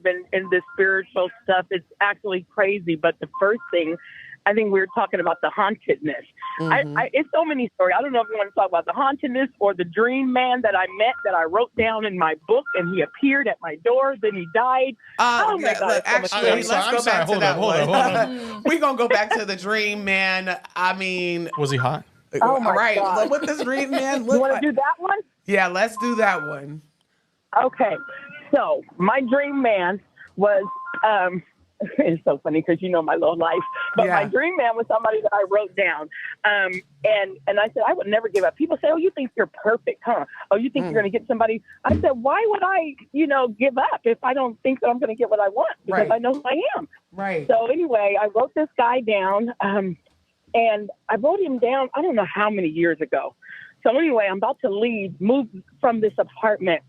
in this spiritual stuff. It's actually crazy. But the first thing, I think we were talking about the hauntedness. It's so many stories. I don't know if you want to talk about the hauntedness or the dream man that I met that I wrote down in my book, and he appeared at my door. Then he died. Oh my God! Look, actually, let's go back to that one. We're gonna go back to the dream man. I mean, was he hot? Oh my God! What this dream man look You want like? to do that one? Yeah, let's do that one. Okay, so my dream man was, it's so funny because you know my little life, but my dream man was somebody that I wrote down. And I said, I would never give up. People say, oh, you think you're perfect, huh? Oh, you think you're going to get somebody? I said, why would I, give up if I don't think that I'm going to get what I want? Because I know who I am. Right. So anyway, I wrote this guy down, and I wrote him down, I don't know how many years ago. So anyway, I'm about to move from this apartment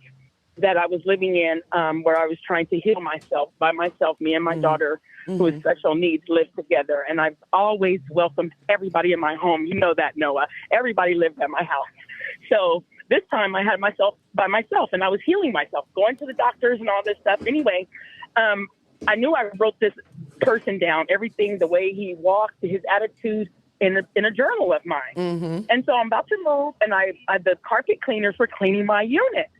that I was living in, where I was trying to heal myself by myself. Me and my daughter, who has special needs, live together. And I've always welcomed everybody in my home. You know that, Noah. Everybody lived at my house. So this time I had myself by myself, and I was healing myself, going to the doctors and all this stuff. Anyway, I knew I wrote this person down, everything, the way he walked, his attitude, in a journal of mine. And so I'm about to move, and the carpet cleaners were cleaning my unit.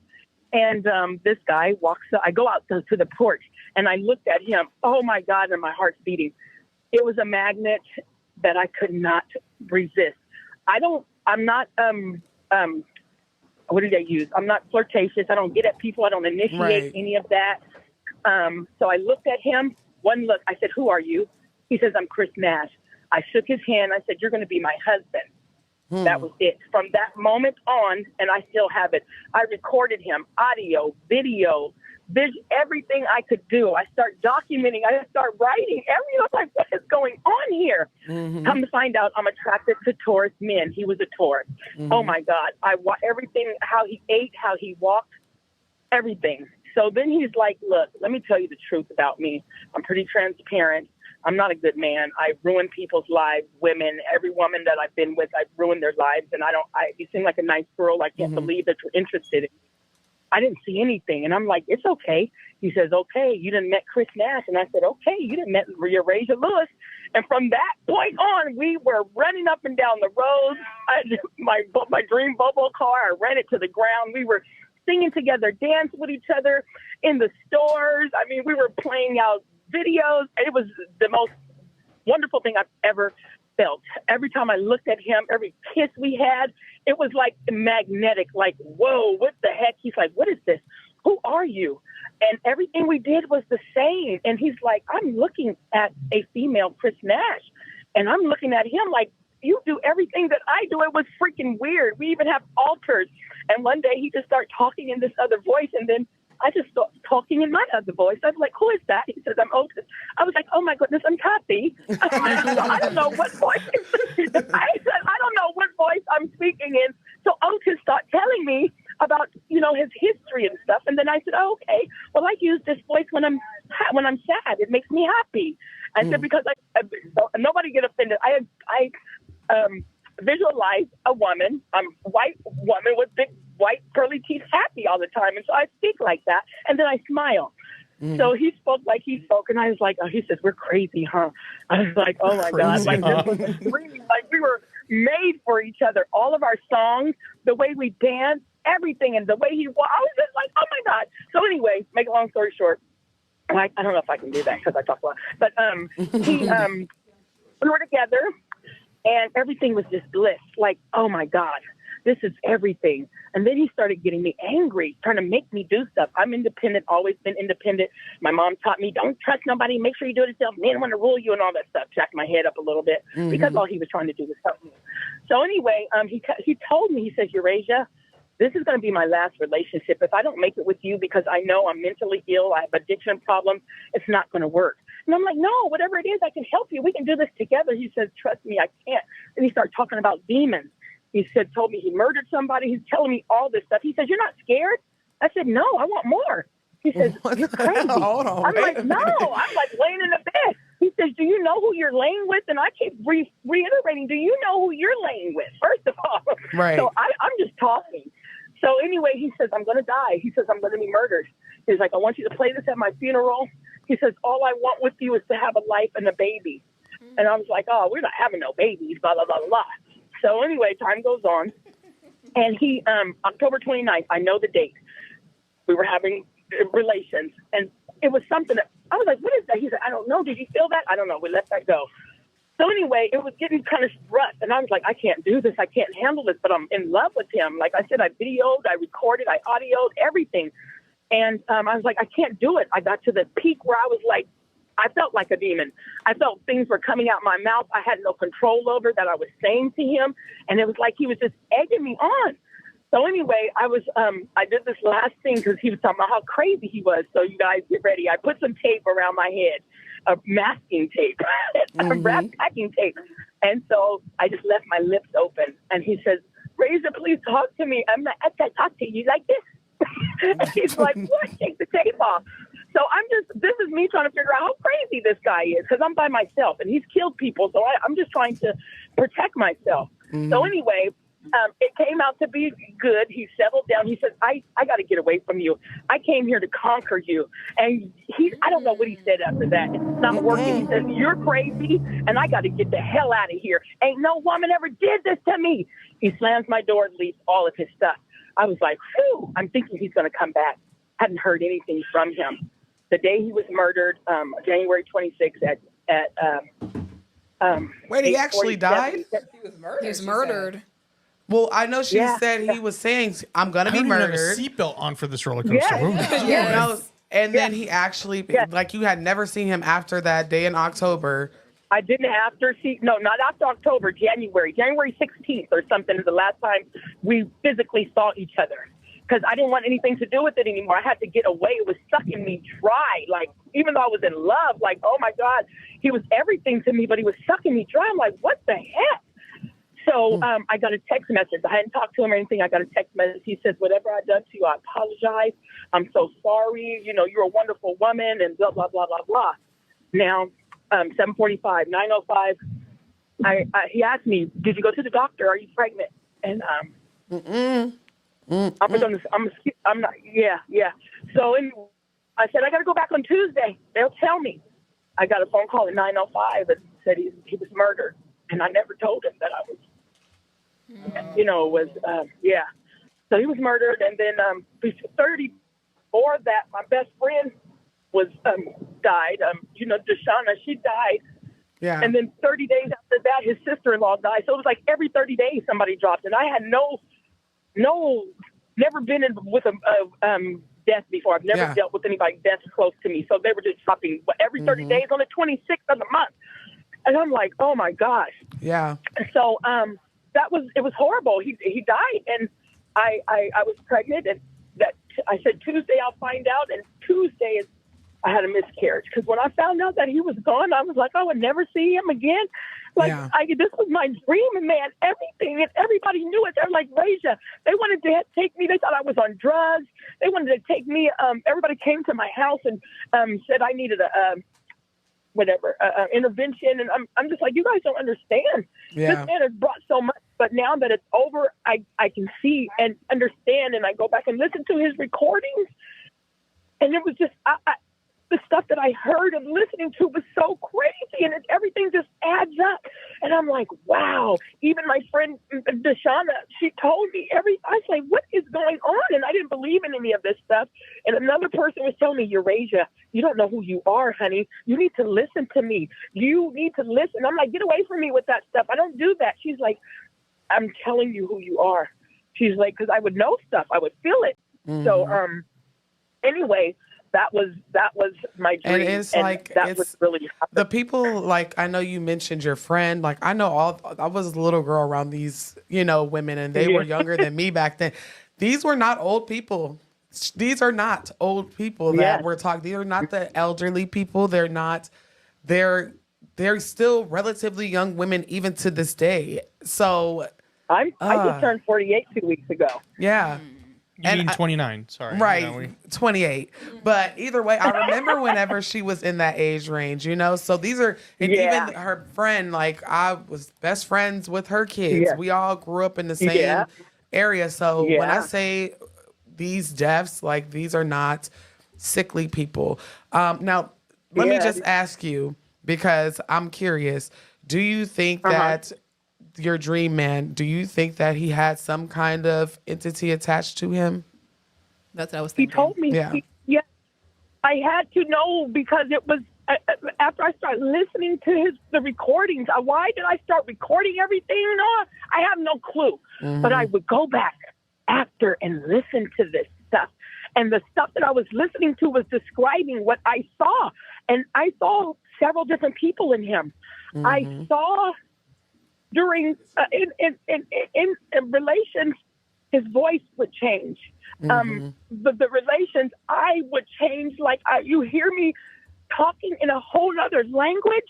And this guy walks up. I go out to the porch, and I looked at him. Oh, my God, and my heart's beating. It was a magnet that I could not resist. I'm not, what did I use? I'm not flirtatious. I don't get at people. I don't initiate any of that. So I looked at him. One look, I said, who are you? He says, I'm Chris Nash. I shook his hand. I said, you're going to be my husband. That was it. From that moment on, and I still have it, I recorded him, audio, video, everything I could do. I start documenting. I start writing. I was like, what is going on here? Come to find out, I'm attracted to Taurus men. He was a Taurus. Oh, my God. Everything, how he ate, how he walked, everything. So then he's like, look, let me tell you the truth about me. I'm pretty transparent. I'm not a good man. I ruin people's lives, women, every woman that I've been with, I've ruined their lives. And you seem like a nice girl. I can't believe that you're interested in me. I didn't see anything. And I'm like, it's okay. He says, okay, you didn't met Chris Nash. And I said, okay, you didn't met Raja Lewis. And from that point on, we were running up and down the roads. My dream bubble car, I ran it to the ground. We were singing together, dancing with each other in the stores. I mean, we were playing out videos. It was the most wonderful thing I've ever felt. Every time I looked at him, every kiss we had, it was like magnetic, like, whoa, what the heck? He's like, what is this? Who are you? And everything we did was the same. And he's like, I'm looking at a female Chris Nash. And I'm looking at him like, you do everything that I do. It was freaking weird. We even have altars. And one day he just started talking in this other voice. And then I just started talking in my other voice. I was like, who is that? He says, I'm Otis. I was like, oh my goodness, I'm Kathy. I don't know what voice. I said, I don't know what voice I'm speaking in. So Otis started telling me about, his history and stuff. And then I said, oh, okay, well, I use this voice when I'm sad. It makes me happy. I said, because so nobody get offended. I visualize a woman, white woman with big white curly teeth, happy all the time. And so I speak like that. And then I smile. So he spoke like he spoke. And I was like, oh, he says, we're crazy, huh? I was like, oh my God. Like, this was a dream. Like, we were made for each other. All of our songs, the way we danced, everything. And the way he walked, I was just like, oh my God. So anyway, make a long story short, I don't know if I can do that because I talk a lot. But we were together. And everything was just bliss. Like, oh, my God, this is everything. And then he started getting me angry, trying to make me do stuff. I'm independent, always been independent. My mom taught me, don't trust nobody. Make sure you do it yourself. Men want to rule you and all that stuff. Jacked my head up a little bit because all he was trying to do was help me. So anyway, he told me, he says, Eurasia, this is going to be my last relationship. If I don't make it with you because I know I'm mentally ill, I have addiction problems, it's not going to work. And I'm like, no, whatever it is, I can help you. We can do this together. He says, trust me, I can't. And he started talking about demons. He told me he murdered somebody. He's telling me all this stuff. He says, you're not scared? I said, no, I want more. He says, you're crazy. Hold on, I'm like, no. I'm like laying in the bed. He says, do you know who you're laying with? And I keep reiterating, do you know who you're laying with, first of all? Right. So I'm just talking. So anyway, he says, I'm going to die. He says, I'm going to be murdered. He's like, I want you to play this at my funeral. He says, all I want with you is to have a life and a baby. And I was like, oh, we're not having no babies, blah, blah, blah, blah. So anyway, time goes on. And he, October 29th, I know the date. We were having relations. And it was something that, I was like, what is that? He said, I don't know. Did you feel that? I don't know. We let that go. So anyway, it was getting kind of rough. And I was like, I can't do this. I can't handle this. But I'm in love with him. Like I said, I videoed, I recorded, I audioed, everything. And I was like, I can't do it. I got to the peak where I was like, I felt like a demon. I felt things were coming out my mouth I had no control over that I was saying to him. And it was like he was just egging me on. So anyway, I did this last thing because he was talking about how crazy he was. So you guys get ready. I put some tape around my head, masking tape, packing tape. And so I just left my lips open. And he says, Razor, please talk to me. I'm like, I can't talk to you like this. And he's like, what? Take the tape off. So this is me trying to figure out how crazy this guy is because I'm by myself and he's killed people. So I'm just trying to protect myself. Mm-hmm. So anyway, it came out to be good. He settled down. He said, I got to get away from you. I came here to conquer you. And I don't know what he said after that. It's not working. He says, you're crazy and I got to get the hell out of here. Ain't no woman ever did this to me. He slams my door and leaves all of his stuff. I was like, phew, I'm thinking he's going to come back. Hadn't heard anything from him. The day he was murdered, January 26th Wait, he actually died? He was murdered. Well, I know she said he was saying, I'm going to be murdered. I don't have a seatbelt on for this roller coaster. Yes. And then he actually, like you had never seen him after that day in October. I didn't not after October, January 16th or something is the last time we physically saw each other. Because I didn't want anything to do with it anymore. I had to get away. It was sucking me dry. Like, even though I was in love, like, oh, my God, he was everything to me, but he was sucking me dry. I'm like, what the heck? So I got a text message. I hadn't talked to him or anything. I got a text message. He says, whatever I've done to you, I apologize. I'm so sorry. You know, you're a wonderful woman and blah, blah, blah, blah, blah. Now, 7:45, 9:05, he asked me, did you go to the doctor? Are you pregnant? And I'm not. Yeah. So anyway, I said I got to go back on Tuesday. They'll tell me. I got a phone call at 9:05 and said he was murdered, and I never told him that I was. So he was murdered, and then 30 before that, my best friend was died. Deshauna, she died. Yeah. And then 30 days after that, his sister-in-law died. So it was like every 30 days somebody dropped, and I had never been in with a death before. I've never dealt with anybody death close to me. So they were just dropping every 30 days on the 26th of the month. And I'm like, oh my gosh. Yeah. So it was horrible. He died and I was pregnant and that I said Tuesday I'll find out, and Tuesday I had a miscarriage because when I found out that he was gone, I was like, I would never see him again. This was my dream, and man, everything, and everybody knew it. They're like, Raja, they wanted to take me. They thought I was on drugs. They wanted to take me. Everybody came to my house and said I needed intervention. And I'm just like, you guys don't understand. Yeah. This man has brought so much, but now that it's over, I can see and understand, and I go back and listen to his recordings, and it was just, the stuff that I heard and listening to was so crazy, and everything just adds up. And I'm like, wow. Even my friend Deshauna, she told me I was like, what is going on? And I didn't believe in any of this stuff. And another person was telling me, Eurasia, you don't know who you are, honey. You need to listen to me. You need to listen. I'm like, get away from me with that stuff. I don't do that. She's like, I'm telling you who you are. She's like, because I would know stuff. I would feel it. Mm-hmm. So anyway, that was my dream. And it's like, was really happened. The people, like, I know you mentioned your friend, like, I was a little girl around these, women, and they were younger than me back then. These were not old people. These are not old people that we're talking. These are not the elderly people. They're still relatively young women even to this day. So I just turned 48 2 weeks ago. Yeah. You mean 29, sorry. Right, 28. But either way, I remember whenever she was in that age range, So these are, and even her friend, like, I was best friends with her kids. Yeah. We all grew up in the same area. So when I say these deaths, like, these are not, sickly people. Now, let me just ask you, because I'm curious, do you think that your dream man, do you think that he had some kind of entity attached to him? That's what I was thinking. He told me. Yeah. Yes. I had to know because it was after I started listening to the recordings. Why did I start recording everything? No, I have no clue. But I would go back after and listen to this stuff. And the stuff that I was listening to was describing what I saw. And I saw several different people in him. I saw during in relations, his voice would change. The relations, I would change. Like you hear me talking in a whole other language.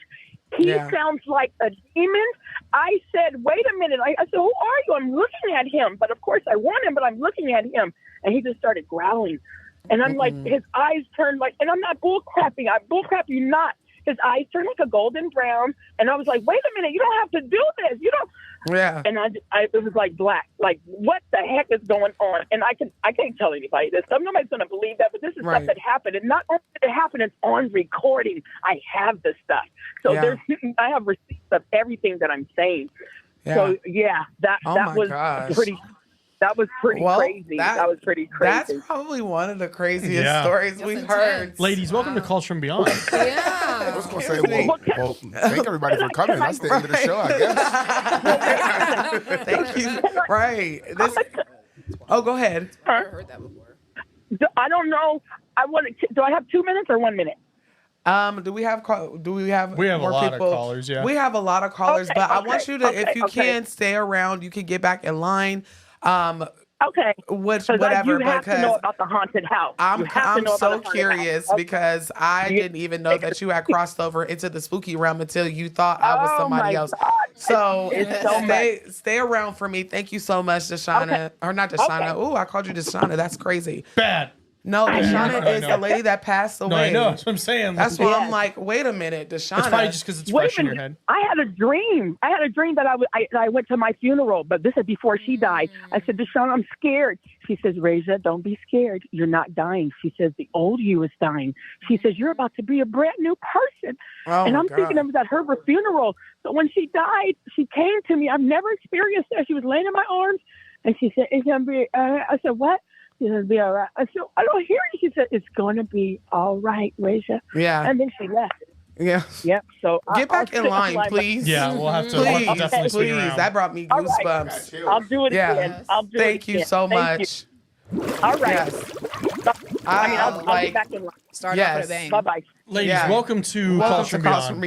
He sounds like a demon. I said, wait a minute. I said, who are you? I'm looking at him. But of course I want him, but I'm looking at him. And he just started growling. And I'm like, his eyes turned like, and I'm not bullcrapping. I bullcrap you not. His eyes turned like a golden brown. And I was like, wait a minute. You don't have to do this. You don't. Yeah. And it was like black. Like, what the heck is going on? And I can't tell anybody this. Nobody's going to believe that. But this is stuff that happened. And not only did it happen, it's on recording. I have the stuff. So I have receipts of everything that I'm saying. Yeah. So that was pretty. That was pretty crazy. That was pretty crazy. That's probably one of the craziest stories we've heard. Ladies, welcome to Calls from Beyond. I was going to say, well, thank everybody for coming. That's the end of the show, I guess. Thank you. Right. Go ahead. I've never heard that before. I don't know. Do I have 2 minutes or 1 minute? Do we have we have more a lot people? of callers, We have a lot of callers, but I want you to, if you can, stay around. You can get back in line. Okay. Whatever. You have to know about the haunted house. I'm so curious because I didn't even know that you had crossed over into the spooky realm until you thought I was somebody else. God. So stay around for me. Thank you so much, Deshauna. Or not Deshauna. Okay. Ooh, I called you Deshauna. That's crazy. Bad. No, Deshauna is the lady that passed away. No, I know. That's what I'm saying. That's why I'm like, wait a minute, Deshauna. It's probably just because it's fresh in your head. I had a dream. That I went to my funeral, but this is before she died. I said, Deshauna, I'm scared. She says, Raja, don't be scared. You're not dying. She says, the old you is dying. She says, you're about to be a brand new person. And I'm thinking it was at her funeral. So when she died, she came to me. I've never experienced that. She was laying in my arms, and she said, it's going to be, I said, what? She said, it'll be all right. I said, I don't hear you. She said, it's going to be all right, Raja. Yeah. And then she left. Yeah. Yep. So get back in line, please. Yeah, we'll have to definitely please. That brought me goosebumps. Right. I'll do it again. I'll do Thank you so much. All right. Yes. I'll get back in line. Start off with a bang. Bye-bye. Ladies, welcome to Calls from Beyond.